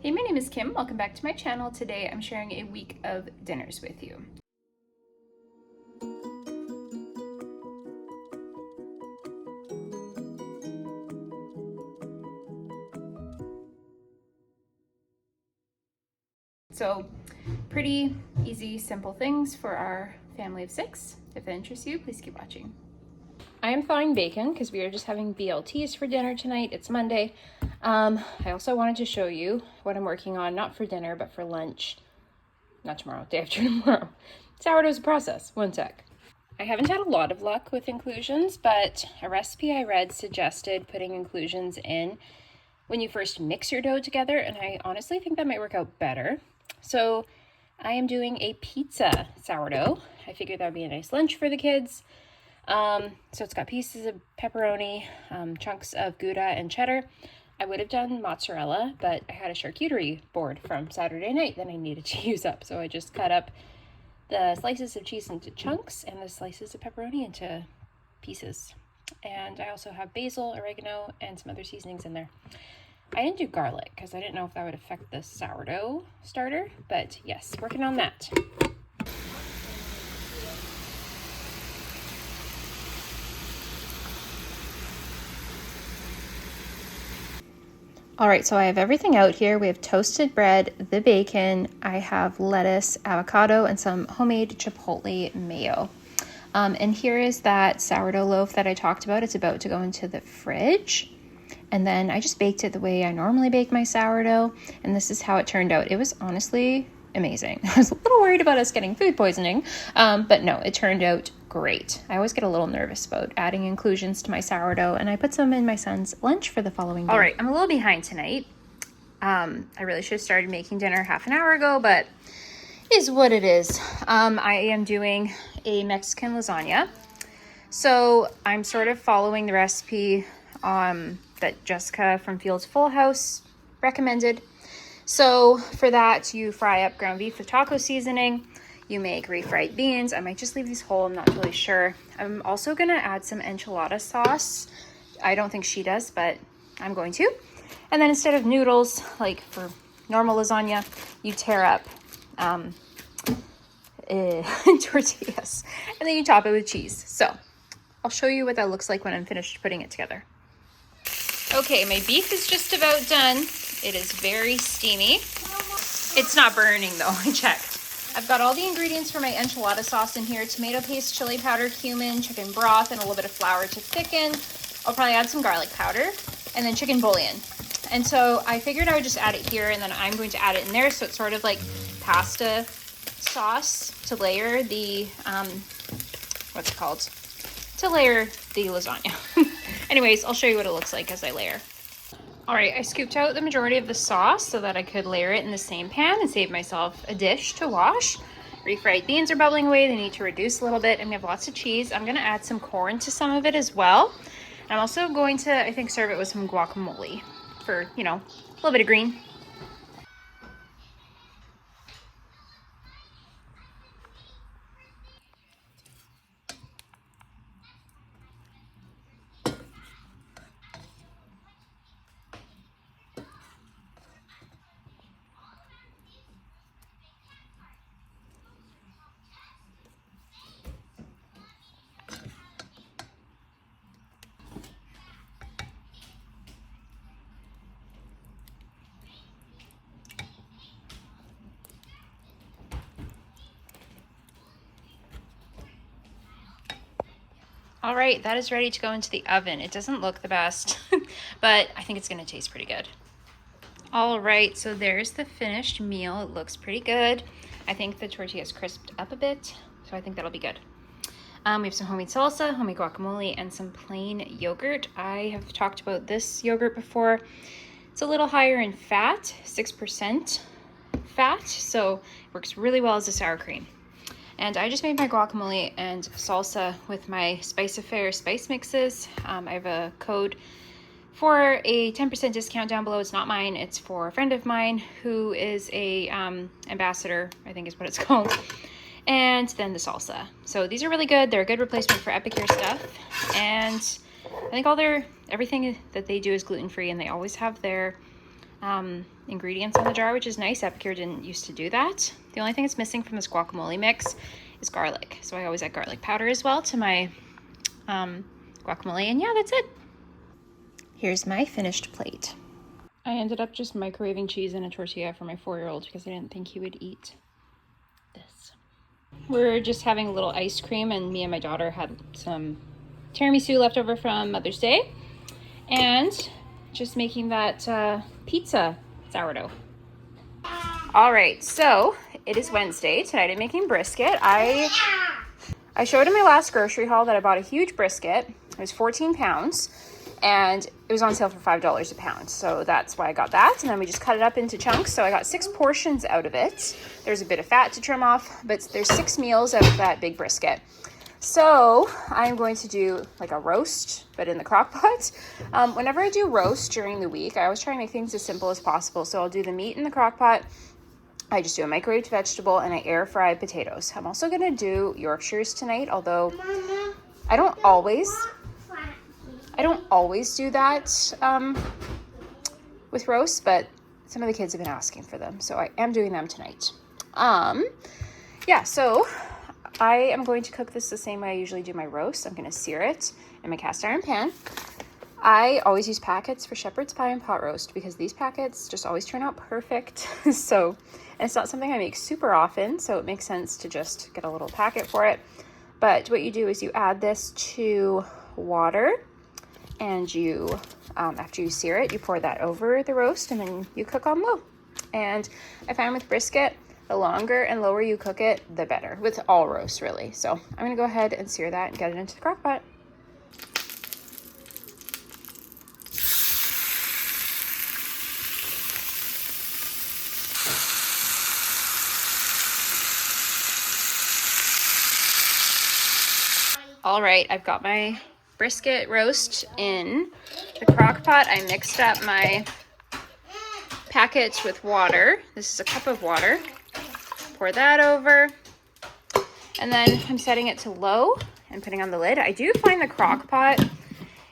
Hey, my name is Kim. Welcome back to my channel. Today I'm sharing a week of dinners with you. So pretty easy, simple things for our family of 6. If that interests you, please keep watching. I am thawing bacon because we are just having BLTs for dinner tonight. It's Monday. I also wanted to show you what I'm working on, not for dinner, but for lunch. Not tomorrow, day after tomorrow. Sourdough's a process. One sec. I haven't had a lot of luck with inclusions, but a recipe I read suggested putting inclusions in when you first mix your dough together, and I honestly think that might work out better. So I am doing a pizza sourdough. I figured that would be a nice lunch for the kids. So it's got pieces of pepperoni, chunks of Gouda and cheddar. I would have done mozzarella, but I had a charcuterie board from Saturday night that I needed to use up. So I just cut up the slices of cheese into chunks and the slices of pepperoni into pieces. And I also have basil, oregano, and some other seasonings in there. I didn't do garlic because I didn't know if that would affect the sourdough starter, but yes, working on that. All right, so I have everything out here. We have toasted bread, the bacon, I have lettuce, avocado, and some homemade chipotle mayo. And here is that sourdough loaf that I talked about. It's about to go into the fridge. And then I just baked it the way I normally bake my sourdough. And this is how it turned out. It was honestly amazing. I was a little worried about us getting food poisoning, but no, it turned out great. I always get a little nervous about adding inclusions to my sourdough, and I put some in my son's lunch for the following day. All right, I'm a little behind tonight. I really should have started making dinner half an hour ago, but it is what it is. I am doing a Mexican lasagna. So I'm sort of following the recipe that Jessica from Field's Full House recommended. So for that, you fry up ground beef with taco seasoning. You make refried beans. I might just leave these whole, I'm not really sure. I'm also gonna add some enchilada sauce. I don't think she does, but I'm going to. And then instead of noodles, like for normal lasagna, you tear up tortillas, and then you top it with cheese. So I'll show you what that looks like when I'm finished putting it together. Okay, my beef is just about done. It is very steamy. It's not burning though, I checked. I've got all the ingredients for my enchilada sauce in here: tomato paste, chili powder, cumin, chicken broth, and a little bit of flour to thicken. I'll probably add some garlic powder, and then chicken bouillon. And so I figured I would just add it here, and then I'm going to add it in there, so it's sort of like pasta sauce to layer the, what's it called? To layer the lasagna. Anyways, I'll show you what it looks like as I layer. All right, I scooped out the majority of the sauce so that I could layer it in the same pan and save myself a dish to wash. Refried beans are bubbling away. They need to reduce a little bit, and we have lots of cheese. I'm gonna add some corn to some of it as well. And I'm also going to, I think, serve it with some guacamole for, you know, a little bit of green. All right, that is ready to go into the oven. It doesn't look the best, but I think it's gonna taste pretty good. All right, so there's the finished meal. It looks pretty good. I think the tortilla's crisped up a bit, so I think that'll be good. We have some homemade salsa, homemade guacamole, and some plain yogurt. I have talked about this yogurt before. It's a little higher in fat, 6% fat, so it works really well as a sour cream. And I just made my guacamole and salsa with my Spice Affair spice mixes. I have a code for a 10% discount down below. It's not mine, it's for a friend of mine who is a ambassador, I think is what it's called. And then the salsa. So these are really good. They're a good replacement for Epicure stuff. And I think everything that they do is gluten-free, and they always have their ingredients on the jar, which is nice. Epicure didn't used to do that. The only thing that's missing from this guacamole mix is garlic. So I always add garlic powder as well to my guacamole, and yeah, that's it. Here's my finished plate. I ended up just microwaving cheese in a tortilla for my 4-year-old because I didn't think he would eat this. We're just having a little ice cream, and me and my daughter had some tiramisu left over from Mother's Day, and just making that pizza sourdough. All right, so it is Wednesday. Tonight I'm making brisket. I showed in my last grocery haul that I bought a huge brisket. It was 14 pounds, and it was on sale for $5 a pound. So that's why I got that. And then we just cut it up into chunks. So I got 6 portions out of it. There's a bit of fat to trim off, but there's 6 meals out of that big brisket. So I'm going to do like a roast, but in the crock pot. Whenever I do roast during the week, I always try and make things as simple as possible. So I'll do the meat in the crock pot. I just do a microwaved vegetable, and I air fry potatoes. I'm also going to do Yorkshires tonight, although I don't always do that with roast, but some of the kids have been asking for them, so I am doing them tonight. Yeah, so I am going to cook this the same way I usually do my roast. I'm going to sear it in my cast iron pan. I always use packets for shepherd's pie and pot roast because these packets just always turn out perfect. So, and it's not something I make super often, so it makes sense to just get a little packet for it. But what you do is you add this to water, and you, after you sear it, you pour that over the roast, and then you cook on low. And I find with brisket, the longer and lower you cook it, the better, with all roasts really. So I'm gonna go ahead and sear that and get it into the crock pot. All right, I've got my brisket roast in the crock pot. I mixed up my packets with water. This is a cup of water. Pour that over, and then I'm setting it to low and putting on the lid. I do find the crock pot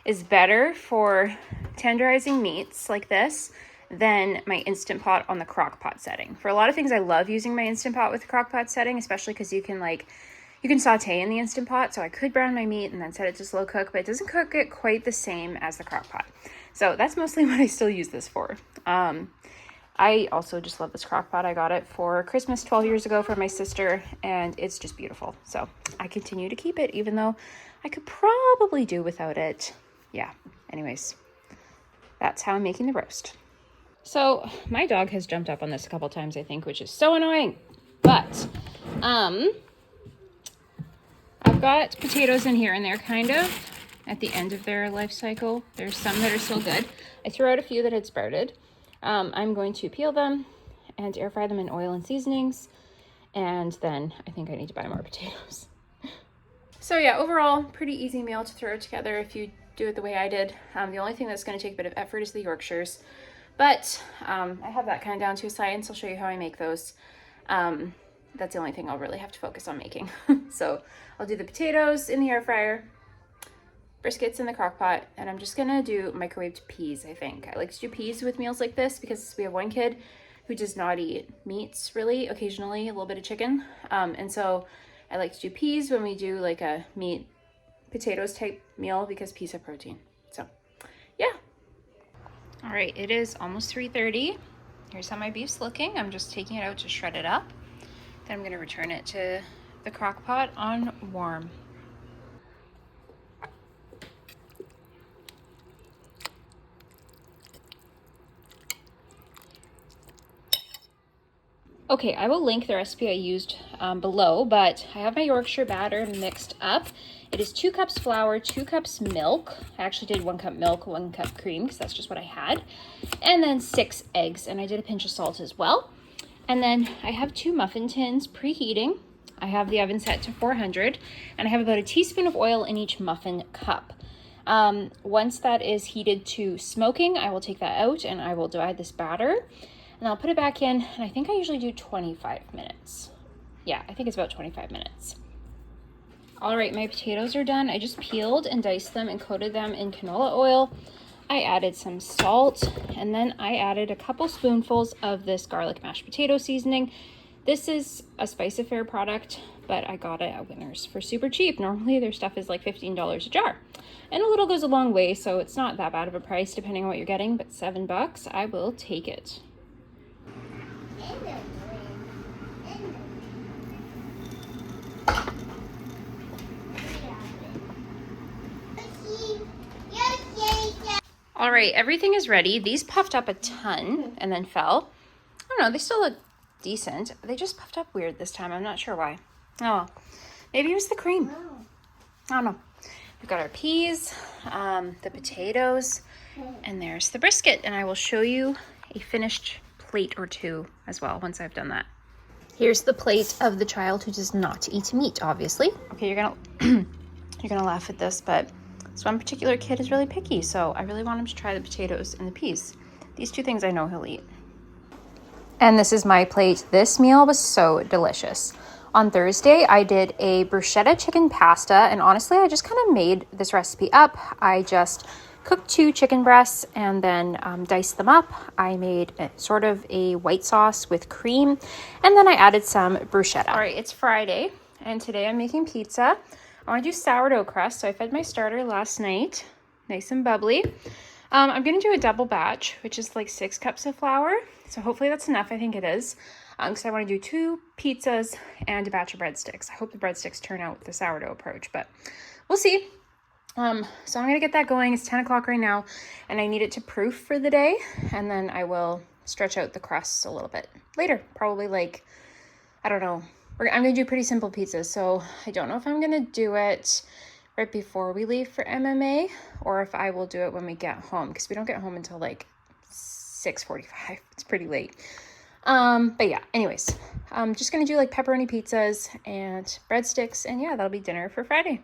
is better for tenderizing meats like this than my Instant Pot on the crock pot setting. For a lot of things, I love using my Instant Pot with the crock pot setting, especially because you can saute in the Instant Pot. So I could brown my meat and then set it to slow cook, but it doesn't cook it quite the same as the crock pot. So that's mostly what I still use this for. I also just love this crock pot. I got it for Christmas 12 years ago from my sister, and it's just beautiful. So I continue to keep it, even though I could probably do without it. Yeah, anyways, that's how I'm making the roast. So my dog has jumped up on this a couple times, I think, which is so annoying. But I've got potatoes in here, and they're kind of at the end of their life cycle. There's some that are still good. I threw out a few that had sprouted. I'm going to peel them and air fry them in oil and seasonings, and then I think I need to buy more potatoes. So yeah, overall, pretty easy meal to throw together if you do it the way I did. The only thing that's going to take a bit of effort is the Yorkshires, but I have that kind of down to a science. I'll show you how I make those. That's the only thing I'll really have to focus on making. So I'll do the potatoes in the air fryer, briskets in the crock pot, and I'm just gonna do microwaved peas, I think. I like to do peas with meals like this because we have one kid who does not eat meats really, occasionally a little bit of chicken. And so I like to do peas when we do like a meat potatoes type meal because peas have protein. So yeah. All right, it is almost 3:30. Here's how my beef's looking. I'm just taking it out to shred it up. Then I'm gonna return it to the crock pot on warm. Okay, I will link the recipe I used below, but I have my Yorkshire batter mixed up. It is 2 cups flour, 2 cups milk. I actually did 1 cup milk, 1 cup cream, because that's just what I had. And then 6 eggs, and I did a pinch of salt as well. And then I have 2 muffin tins preheating. I have the oven set to 400, and I have about a teaspoon of oil in each muffin cup. Once that is heated to smoking, I will take that out and I will divide this batter. And I'll put it back in, and I think I usually do 25 minutes. Yeah, I think it's about 25 minutes. All right, my potatoes are done. I just peeled and diced them and coated them in canola oil. I added some salt, and then I added a couple spoonfuls of this garlic mashed potato seasoning. This is a Spice Affair product, but I got it at Winners for super cheap. Normally their stuff is like $15 a jar. And a little goes a long way, so it's not that bad of a price depending on what you're getting, but $7, I will take it. All right, everything is ready. These puffed up a ton and then fell. I don't know, they still look decent. They just puffed up weird this time. I'm not sure why. Oh, well. Maybe it was the cream. I don't know. We've got our peas, the potatoes, and there's the brisket. And I will show you a finished plate or two as well once I've done that. Here's the plate of the child who does not eat meat, obviously. Okay, you're gonna you're gonna laugh at this, but this one particular kid is really picky, so I really want him to try the potatoes and the peas. These two things I know he'll eat. And this is my plate. This meal was so delicious. On Thursday, I did a bruschetta chicken pasta, and honestly, I just kind of made this recipe up. I just cooked 2 chicken breasts and then diced them up. I made sort of a white sauce with cream, and then I added some bruschetta. All right, it's Friday, and today I'm making pizza. I want to do sourdough crust, so I fed my starter last night, nice and bubbly. I'm going to do a double batch, which is like 6 cups of flour, so hopefully that's enough. I think it is, because I want to do 2 pizzas and a batch of breadsticks. I hope the breadsticks turn out with the sourdough approach, but we'll see. So I'm going to get that going. It's 10 o'clock right now, and I need it to proof for the day, and then I will stretch out the crust a little bit later, probably like, I don't know. I'm going to do pretty simple pizzas, so I don't know if I'm going to do it right before we leave for MMA or if I will do it when we get home, because we don't get home until like 6:45. It's pretty late. But yeah, anyways, I'm just going to do like pepperoni pizzas and breadsticks, and yeah, that'll be dinner for Friday.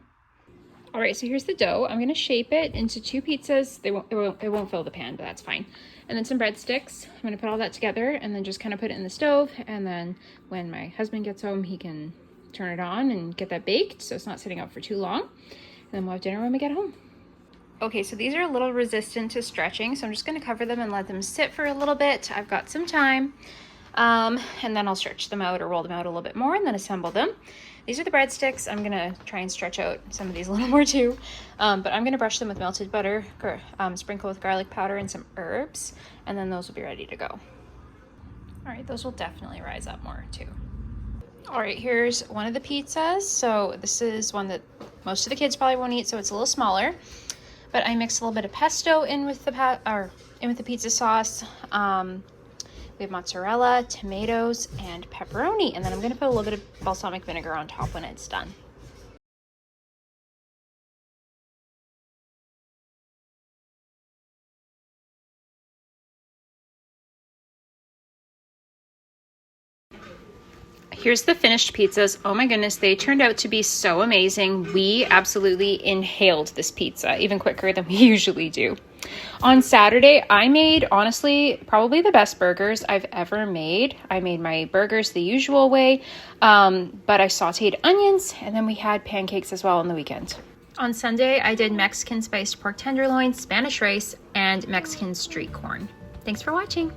All right, so here's the dough. I'm going to shape it into 2 pizzas. It won't fill the pan, but that's fine. And then some breadsticks. I'm going to put all that together and then just kind of put it in the stove. And then when my husband gets home, he can turn it on and get that baked so it's not sitting out for too long. And then we'll have dinner when we get home. Okay, so these are a little resistant to stretching, so I'm just going to cover them and let them sit for a little bit. I've got some time. And then I'll stretch them out or roll them out a little bit more and then assemble them. These are the breadsticks. I'm gonna try and stretch out some of these a little more too. But I'm gonna brush them with melted butter, sprinkle with garlic powder and some herbs, and then those will be ready to go. All right, those will definitely rise up more too. All right, here's one of the pizzas. So this is one that most of the kids probably won't eat, so it's a little smaller. But I mixed a little bit of pesto in with the pizza sauce. We have mozzarella, tomatoes, and pepperoni, and then I'm going to put a little bit of balsamic vinegar on top when it's done. Here's the finished pizzas. Oh my goodness, they turned out to be so amazing. We absolutely inhaled this pizza, even quicker than we usually do. On Saturday, I made, honestly, probably the best burgers I've ever made. I made my burgers the usual way, but I sauteed onions, and then we had pancakes as well on the weekend. On Sunday, I did Mexican spiced pork tenderloin, Spanish rice, and Mexican street corn. Thanks for watching.